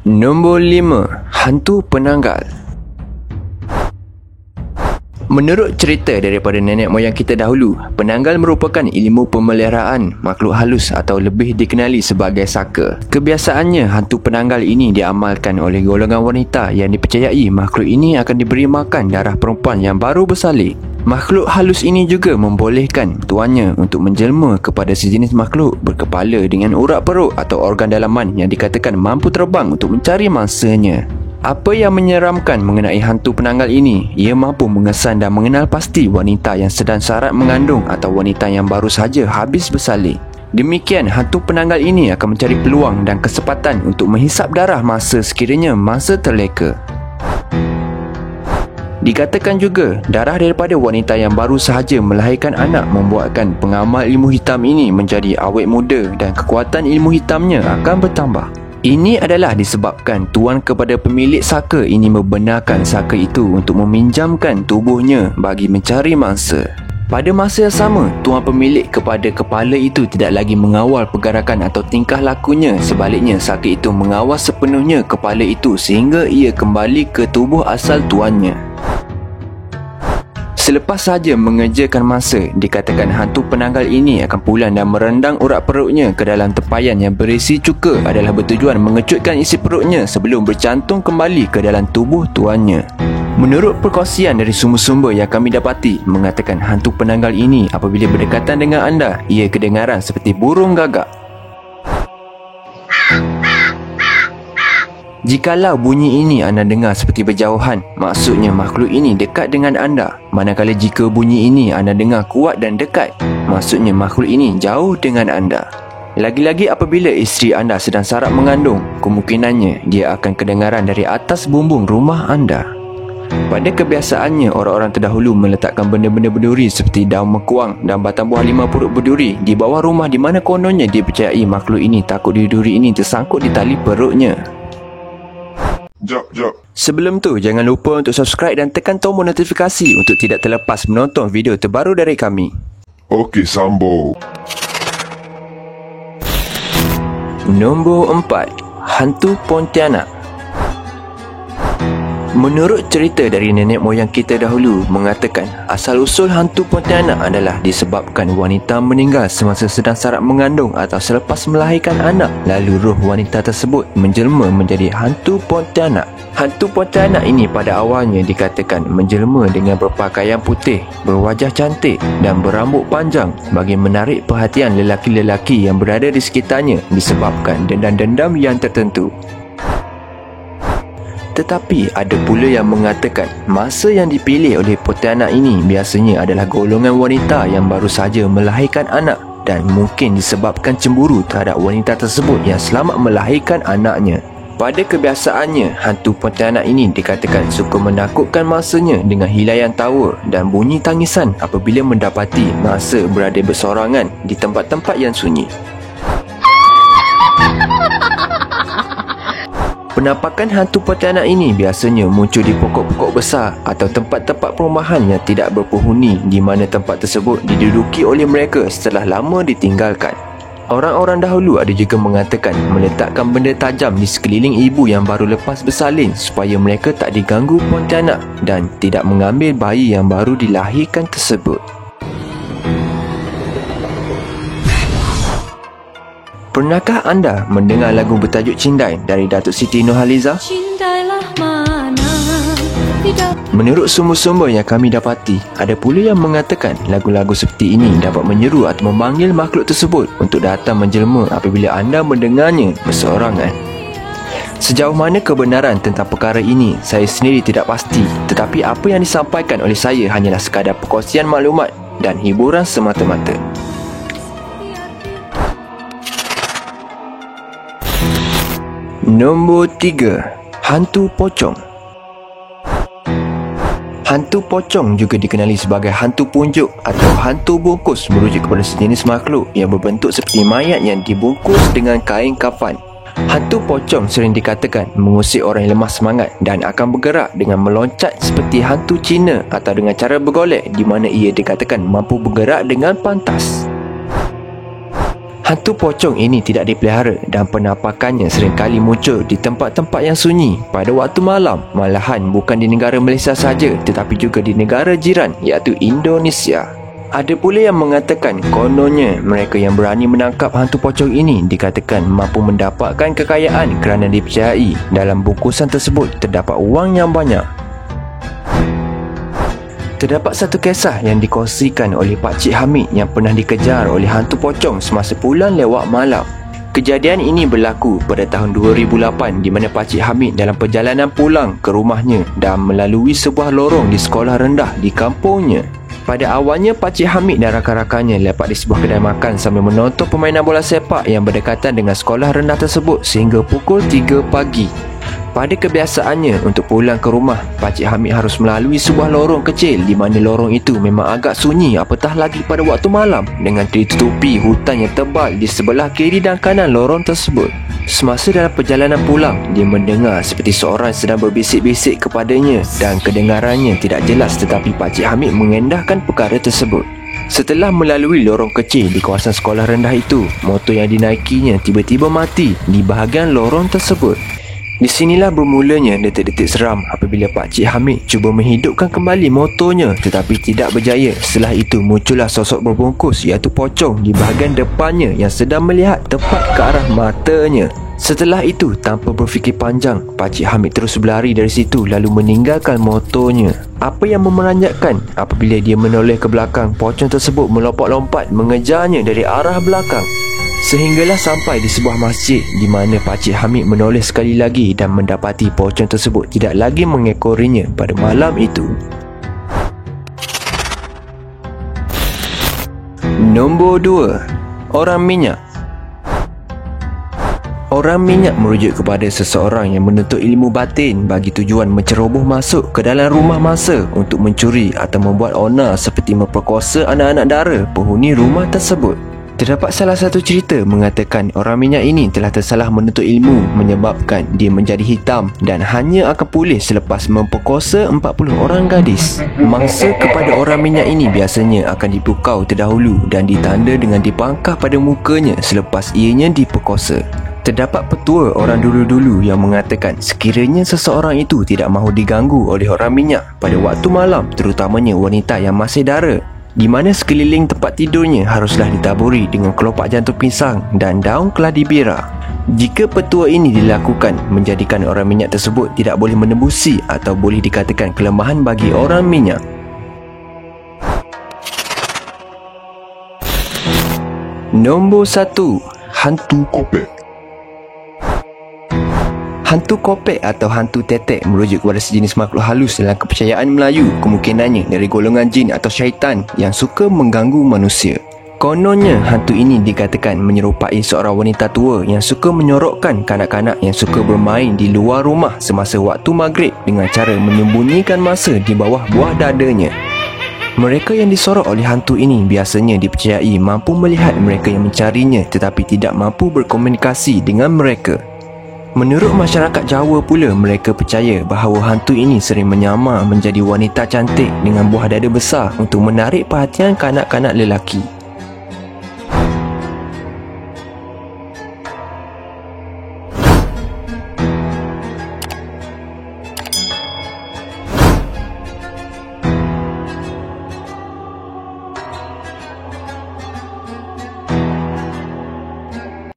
Nombor 5. Hantu penanggal. Menurut cerita daripada nenek moyang kita dahulu, penanggal merupakan ilmu pemeliharaan makhluk halus atau lebih dikenali sebagai saka. Kebiasaannya, hantu penanggal ini diamalkan oleh golongan wanita yang dipercayai makhluk ini akan diberi makan darah perempuan yang baru bersalin. Makhluk halus ini juga membolehkan tuannya untuk menjelma kepada sejenis makhluk berkepala dengan urat perut atau organ dalaman yang dikatakan mampu terbang untuk mencari mangsanya. Apa yang menyeramkan mengenai hantu penanggal ini, ia mampu mengesan dan mengenal pasti wanita yang sedang syarat mengandung atau wanita yang baru saja habis bersalin. Demikian, hantu penanggal ini akan mencari peluang dan kesempatan untuk menghisap darah mangsa sekiranya mangsa terleka. Dikatakan juga, darah daripada wanita yang baru sahaja melahirkan anak membuatkan pengamal ilmu hitam ini menjadi awet muda dan kekuatan ilmu hitamnya akan bertambah. Ini adalah disebabkan tuan kepada pemilik saka ini membenarkan saka itu untuk meminjamkan tubuhnya bagi mencari mangsa. Pada masa yang sama, tuan pemilik kepada kepala itu tidak lagi mengawal pergerakan atau tingkah lakunya. Sebaliknya, saka itu mengawal sepenuhnya kepala itu sehingga ia kembali ke tubuh asal tuannya. Selepas saja mengerjakan mangsa, dikatakan hantu penanggal ini akan pulang dan merendang urat perutnya ke dalam tempayan yang berisi cuka adalah bertujuan mengecutkan isi perutnya sebelum bercantum kembali ke dalam tubuh tuannya. Menurut perkongsian dari sumber-sumber yang kami dapati, mengatakan hantu penanggal ini apabila berdekatan dengan anda, ia kedengaran seperti burung gagak. Jikalau bunyi ini anda dengar seperti berjauhan, maksudnya makhluk ini dekat dengan anda. Manakala jika bunyi ini anda dengar kuat dan dekat, maksudnya makhluk ini jauh dengan anda. Lagi-lagi apabila isteri anda sedang syarat mengandung, kemungkinannya dia akan kedengaran dari atas bumbung rumah anda. Pada kebiasaannya, orang-orang terdahulu meletakkan benda-benda berduri seperti daun mekuang dan batang buah 5 purut berduri di bawah rumah di mana kononnya dia percayai makhluk ini takut duri ini tersangkut di tali perutnya. Jap. Sebelum tu, jangan lupa untuk subscribe dan tekan tombol notifikasi untuk tidak terlepas menonton video terbaru dari kami. Okey, sambung. Nombor 4. Hantu Pontianak. Menurut cerita dari nenek moyang kita dahulu mengatakan asal-usul hantu Pontianak adalah disebabkan wanita meninggal semasa sedang syarat mengandung atau selepas melahirkan anak, lalu roh wanita tersebut menjelma menjadi hantu Pontianak. Hantu Pontianak ini pada awalnya dikatakan menjelma dengan berpakaian putih, berwajah cantik dan berambut panjang bagi menarik perhatian lelaki-lelaki yang berada di sekitarnya disebabkan dendam-dendam yang tertentu. Tetapi ada pula yang mengatakan masa yang dipilih oleh Pontianak ini biasanya adalah golongan wanita yang baru saja melahirkan anak dan mungkin disebabkan cemburu terhadap wanita tersebut yang selamat melahirkan anaknya. Pada kebiasaannya, hantu Pontianak ini dikatakan suka menakutkan mangsanya dengan hilaian tawa dan bunyi tangisan apabila mendapati mangsa berada bersorangan di tempat-tempat yang sunyi. Penampakan hantu Pontianak ini biasanya muncul di pokok-pokok besar atau tempat-tempat perumahan yang tidak berpenghuni di mana tempat tersebut diduduki oleh mereka setelah lama ditinggalkan. Orang-orang dahulu ada juga mengatakan meletakkan benda tajam di sekeliling ibu yang baru lepas bersalin supaya mereka tak diganggu Pontianak dan tidak mengambil bayi yang baru dilahirkan tersebut. Pernahkah anda mendengar lagu bertajuk Cindai dari Datuk Siti Nurhaliza? Menurut sumber-sumber yang kami dapati, ada pula yang mengatakan lagu-lagu seperti ini dapat menyeru atau memanggil makhluk tersebut untuk datang menjelma apabila anda mendengarnya bersorangan. Sejauh mana kebenaran tentang perkara ini, saya sendiri tidak pasti, tetapi apa yang disampaikan oleh saya hanyalah sekadar perkongsian maklumat dan hiburan semata-mata. Nombor 3. Hantu Pocong. Hantu pocong juga dikenali sebagai hantu punjuk atau hantu bungkus merujuk kepada sejenis makhluk yang berbentuk seperti mayat yang dibungkus dengan kain kafan. Hantu pocong sering dikatakan mengusik orang yang lemah semangat dan akan bergerak dengan meloncat seperti hantu Cina atau dengan cara bergolek di mana ia dikatakan mampu bergerak dengan pantas. Hantu pocong ini tidak dipelihara dan penampakannya seringkali muncul di tempat-tempat yang sunyi pada waktu malam, malahan bukan di negara Malaysia sahaja tetapi juga di negara jiran iaitu Indonesia. Ada pula yang mengatakan kononnya mereka yang berani menangkap hantu pocong ini dikatakan mampu mendapatkan kekayaan kerana dipercayai dalam bungkusan tersebut terdapat wang yang banyak. Terdapat satu kisah yang dikongsikan oleh Pak Cik Hamid yang pernah dikejar oleh hantu pocong semasa pulang lewat malam. Kejadian ini berlaku pada tahun 2008 di mana Pak Cik Hamid dalam perjalanan pulang ke rumahnya dan melalui sebuah lorong di sekolah rendah di kampungnya. Pada awalnya Pak Cik Hamid dan rakan-rakannya lepak di sebuah kedai makan sambil menonton permainan bola sepak yang berdekatan dengan sekolah rendah tersebut sehingga pukul 3 pagi. Pada kebiasaannya untuk pulang ke rumah, Pak Cik Hamid harus melalui sebuah lorong kecil di mana lorong itu memang agak sunyi apatah lagi pada waktu malam dengan ditutupi hutan yang tebal di sebelah kiri dan kanan lorong tersebut. Semasa dalam perjalanan pulang, dia mendengar seperti seorang sedang berbisik-bisik kepadanya dan kedengarannya tidak jelas tetapi Pak Cik Hamid mengendahkan perkara tersebut. Setelah melalui lorong kecil di kawasan sekolah rendah itu, motor yang dinaikinya tiba-tiba mati di bahagian lorong tersebut. Di sinilah bermulanya detik-detik seram apabila Pak Cik Hamid cuba menghidupkan kembali motornya tetapi tidak berjaya. Setelah itu muncullah sosok berbungkus iaitu pocong di bahagian depannya yang sedang melihat tepat ke arah matanya. Setelah itu, tanpa berfikir panjang, Pak Cik Hamid terus berlari dari situ lalu meninggalkan motornya. Apa yang memeranjatkan apabila dia menoleh ke belakang, pocong tersebut melompat-lompat mengejarnya dari arah belakang. Sehinggalah sampai di sebuah masjid di mana Pak Cik Hamid menoleh sekali lagi dan mendapati pocong tersebut tidak lagi mengekorinya pada malam itu. Nombor 2. Orang minyak. Orang minyak merujuk kepada seseorang yang menuntut ilmu batin bagi tujuan menceroboh masuk ke dalam rumah mangsa untuk mencuri atau membuat onar seperti memperkosa anak-anak dara penghuni rumah tersebut. Terdapat salah satu cerita mengatakan orang minyak ini telah tersalah menuntut ilmu menyebabkan dia menjadi hitam dan hanya akan pulih selepas memperkosa 40 orang gadis. Mangsa kepada orang minyak ini biasanya akan dipukau terdahulu dan ditanda dengan dipangkah pada mukanya selepas ianya diperkosa. Terdapat petua orang dulu-dulu yang mengatakan sekiranya seseorang itu tidak mahu diganggu oleh orang minyak pada waktu malam, terutamanya wanita yang masih dara, di mana sekeliling tempat tidurnya haruslah ditaburi dengan kelopak jantung pisang dan daun keladi bira. Jika petua ini dilakukan, menjadikan orang minyak tersebut tidak boleh menembusi atau boleh dikatakan kelemahan bagi orang minyak. Nombor 1. Hantu kopek. Hantu kopek atau hantu tetek merujuk kepada sejenis makhluk halus dalam kepercayaan Melayu, kemungkinannya dari golongan jin atau syaitan yang suka mengganggu manusia. Kononnya, hantu ini dikatakan menyerupai seorang wanita tua yang suka menyorokkan kanak-kanak yang suka bermain di luar rumah semasa waktu maghrib dengan cara menyembunyikan masa di bawah buah dadanya. Mereka yang disorok oleh hantu ini biasanya dipercayai mampu melihat mereka yang mencarinya tetapi tidak mampu berkomunikasi dengan mereka. Menurut masyarakat Jawa pula, mereka percaya bahawa hantu ini sering menyamar menjadi wanita cantik dengan buah dada besar untuk menarik perhatian kanak-kanak lelaki.